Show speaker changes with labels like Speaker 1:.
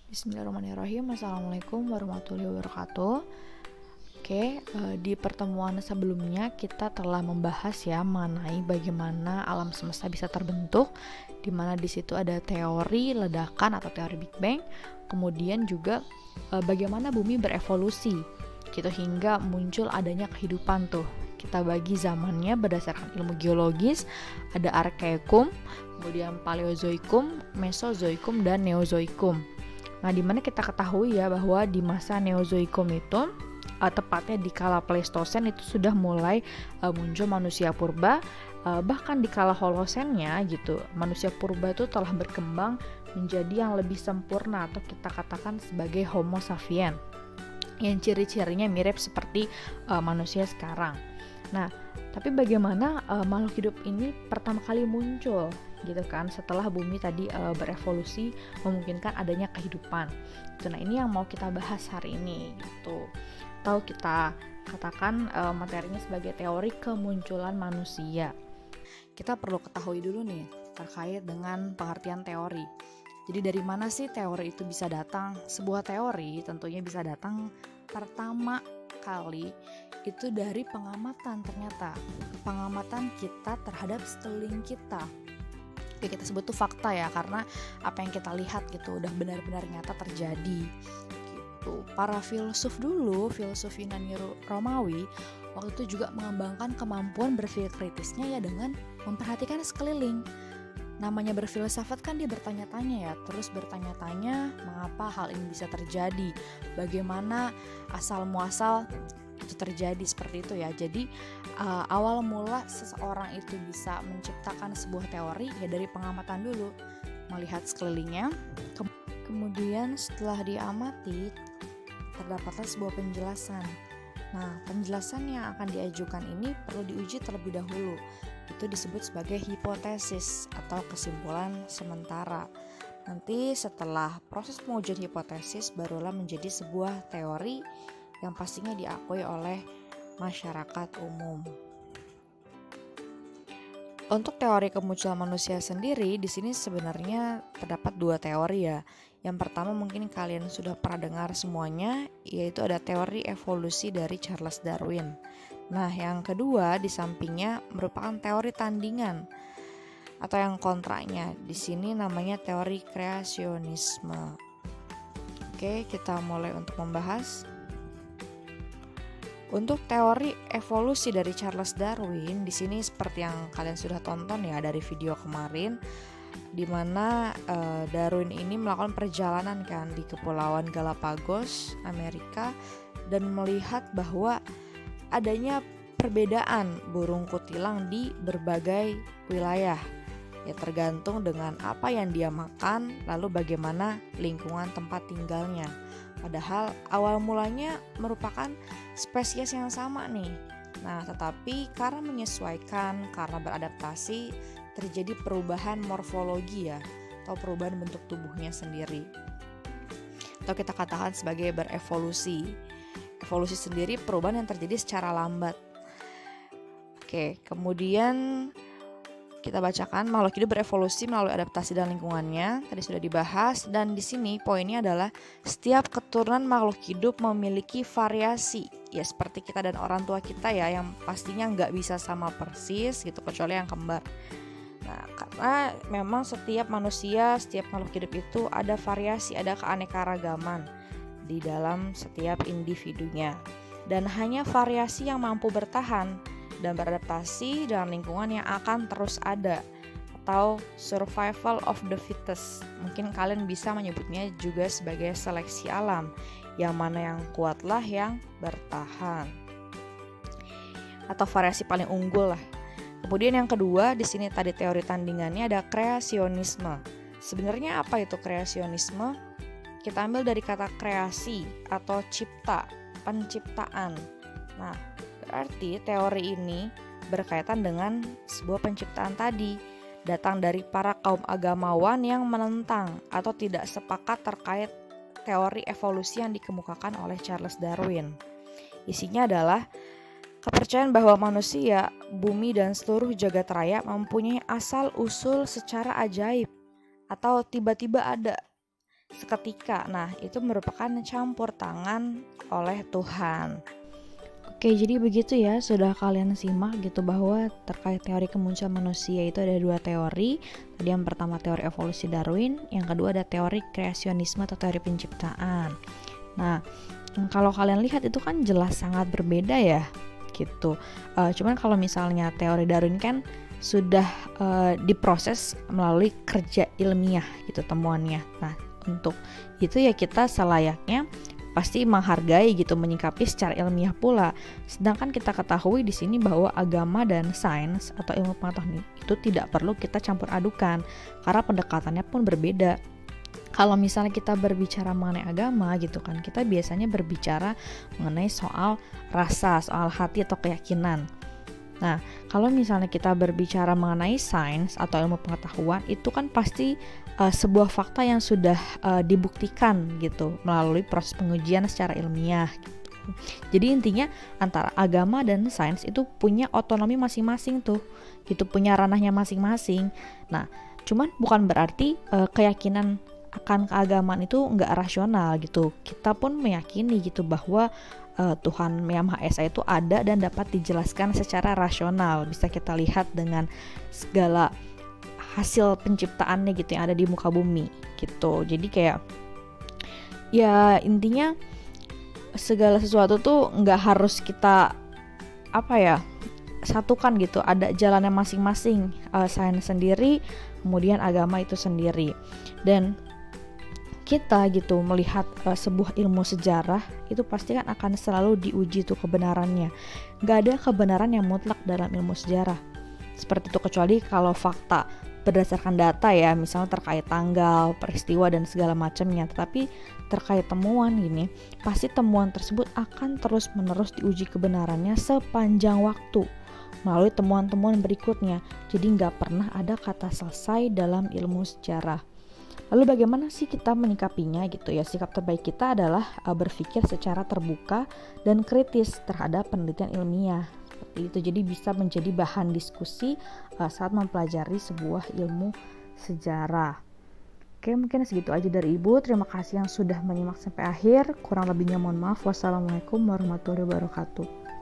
Speaker 1: Bismillahirrahmanirrahim. Assalamualaikum warahmatullahi wabarakatuh. Di pertemuan sebelumnya kita telah membahas ya mengenai bagaimana alam semesta bisa terbentuk, di mana di situ ada teori ledakan atau teori Big Bang, kemudian juga bagaimana bumi berevolusi, gitu hingga muncul adanya kehidupan tuh. Kita bagi zamannya berdasarkan ilmu geologis, ada Archeum, kemudian Paleozoikum, Mesozoikum, dan Neozoikum. Nah, dimana kita ketahui ya bahwa di masa Neozoikum itu tepatnya di kala Pleistosen itu sudah mulai muncul manusia purba, bahkan di kala Holosennya gitu manusia purba itu telah berkembang menjadi yang lebih sempurna atau kita katakan sebagai Homo sapien yang ciri-cirinya mirip seperti manusia sekarang. Nah, tapi bagaimana makhluk hidup ini pertama kali muncul gitu kan setelah bumi tadi berevolusi memungkinkan adanya kehidupan. Nah, ini yang mau kita bahas hari ini gitu. Atau kita katakan materinya sebagai teori kemunculan manusia. Kita perlu ketahui dulu nih terkait dengan pengertian teori. Jadi dari mana sih teori itu bisa datang? Sebuah teori tentunya bisa datang pertama kali itu dari pengamatan, ternyata pengamatan kita terhadap sekeliling kita. Oke, kita sebut tuh fakta ya, karena apa yang kita lihat gitu udah benar-benar nyata terjadi gitu. Para filsuf dulu, filsuf Yunani Romawi waktu itu juga mengembangkan kemampuan berpikir kritisnya ya dengan memperhatikan sekeliling. Namanya berfilsafat kan dia bertanya-tanya ya, terus bertanya-tanya mengapa hal ini bisa terjadi, bagaimana asal muasal itu terjadi seperti itu ya. Jadi awal mula seseorang itu bisa menciptakan sebuah teori ya dari pengamatan dulu, melihat sekelilingnya. Kemudian setelah diamati terdapatlah sebuah penjelasan. Nah, penjelasan yang akan diajukan ini perlu diuji terlebih dahulu. Itu disebut sebagai hipotesis atau kesimpulan sementara. Nanti setelah proses pengujian hipotesis barulah menjadi sebuah teori yang pastinya diakui oleh masyarakat umum. Untuk teori kemunculan manusia sendiri, di sini sebenarnya terdapat dua teori ya. Yang pertama mungkin kalian sudah pernah dengar semuanya, yaitu ada teori evolusi dari Charles Darwin. Nah, yang kedua di sampingnya merupakan teori tandingan atau yang kontranya. Di sini namanya teori kreasionisme. Oke, kita mulai untuk membahas. Untuk teori evolusi dari Charles Darwin, di sini seperti yang kalian sudah tonton ya dari video kemarin, di mana Darwin ini melakukan perjalanan kan di Kepulauan Galapagos, Amerika, dan melihat bahwa adanya perbedaan burung kutilang di berbagai wilayah. Ya tergantung dengan apa yang dia makan, lalu bagaimana lingkungan tempat tinggalnya. Padahal awal mulanya merupakan spesies yang sama nih. Nah, tetapi karena menyesuaikan, karena beradaptasi, terjadi perubahan morfologi ya, atau perubahan bentuk tubuhnya sendiri. Atau kita katakan sebagai berevolusi. Evolusi sendiri perubahan yang terjadi secara lambat. Oke, kemudian kita bacakan makhluk hidup berevolusi melalui adaptasi dan lingkungannya. Tadi sudah dibahas dan di sini poinnya adalah setiap keturunan makhluk hidup memiliki variasi. Ya seperti kita dan orang tua kita ya yang pastinya nggak bisa sama persis gitu kecuali yang kembar. Nah, karena memang setiap manusia, setiap makhluk hidup itu ada variasi, ada keanekaragaman di dalam setiap individunya. Dan hanya variasi yang mampu bertahan dan beradaptasi dalam lingkungan yang akan terus ada, atau survival of the fittest. Mungkin kalian bisa menyebutnya juga sebagai seleksi alam, yang mana yang kuatlah yang bertahan, atau variasi paling unggul lah. Kemudian yang kedua, di sini tadi teori tandingannya ada kreasionisme. Sebenarnya apa itu kreasionisme? Kita ambil dari kata kreasi atau cipta, penciptaan. Nah, berarti teori ini berkaitan dengan sebuah penciptaan tadi, datang dari para kaum agamawan yang menentang atau tidak sepakat terkait teori evolusi yang dikemukakan oleh Charles Darwin. Isinya adalah kepercayaan bahwa manusia, bumi, dan seluruh jagat raya mempunyai asal-usul secara ajaib atau tiba-tiba ada, seketika. Nah, itu merupakan campur tangan oleh Tuhan. Oke, jadi begitu ya, sudah kalian simak gitu bahwa terkait teori kemunculan manusia itu ada 2 teori. Tadi yang pertama teori evolusi Darwin, yang kedua ada teori kreasionisme atau teori penciptaan. Nah, kalau kalian lihat itu kan jelas sangat berbeda ya, gitu. Cuman kalau misalnya teori Darwin kan sudah diproses melalui kerja ilmiah gitu temuannya. Nah, untuk itu ya kita selayaknya pasti menghargai gitu, menyikapi secara ilmiah pula. Sedangkan kita ketahui di sini bahwa agama dan sains atau ilmu pengetahuan itu tidak perlu kita campur adukan karena pendekatannya pun berbeda. Kalau misalnya kita berbicara mengenai agama gitu kan, kita biasanya berbicara mengenai soal rasa, soal hati atau keyakinan. Nah, kalau misalnya kita berbicara mengenai sains atau ilmu pengetahuan, itu kan pasti sebuah fakta yang sudah dibuktikan gitu melalui proses pengujian secara ilmiah gitu. Jadi intinya antara agama dan sains itu punya otonomi masing-masing tuh, gitu, punya ranahnya masing-masing. Nah, cuman bukan berarti keyakinan akan keagamaan itu nggak rasional gitu. Kita pun meyakini gitu bahwa Tuhan Yang Maha Esa itu ada dan dapat dijelaskan secara rasional. Bisa kita lihat dengan segala hasil penciptaannya gitu yang ada di muka bumi gitu. Jadi kayak ya intinya segala sesuatu tuh nggak harus kita satukan gitu. Ada jalannya masing-masing. Sains sendiri, kemudian agama itu sendiri. Dan kita gitu melihat sebuah ilmu sejarah itu pasti kan akan selalu diuji tuh kebenarannya. Gak ada kebenaran yang mutlak dalam ilmu sejarah seperti itu, kecuali kalau fakta berdasarkan data ya, misalnya terkait tanggal, peristiwa dan segala macamnya. Tetapi terkait temuan gini, pasti temuan tersebut akan terus menerus diuji kebenarannya sepanjang waktu melalui temuan-temuan berikutnya. Jadi gak pernah ada kata selesai dalam ilmu sejarah. Lalu bagaimana sih kita menyikapinya gitu ya? Sikap terbaik kita adalah berpikir secara terbuka dan kritis terhadap penelitian ilmiah. Seperti itu, jadi bisa menjadi bahan diskusi saat mempelajari sebuah ilmu sejarah. Oke, mungkin segitu aja dari Ibu. Terima kasih yang sudah menyimak sampai akhir. Kurang lebihnya mohon maaf. Wassalamualaikum warahmatullahi wabarakatuh.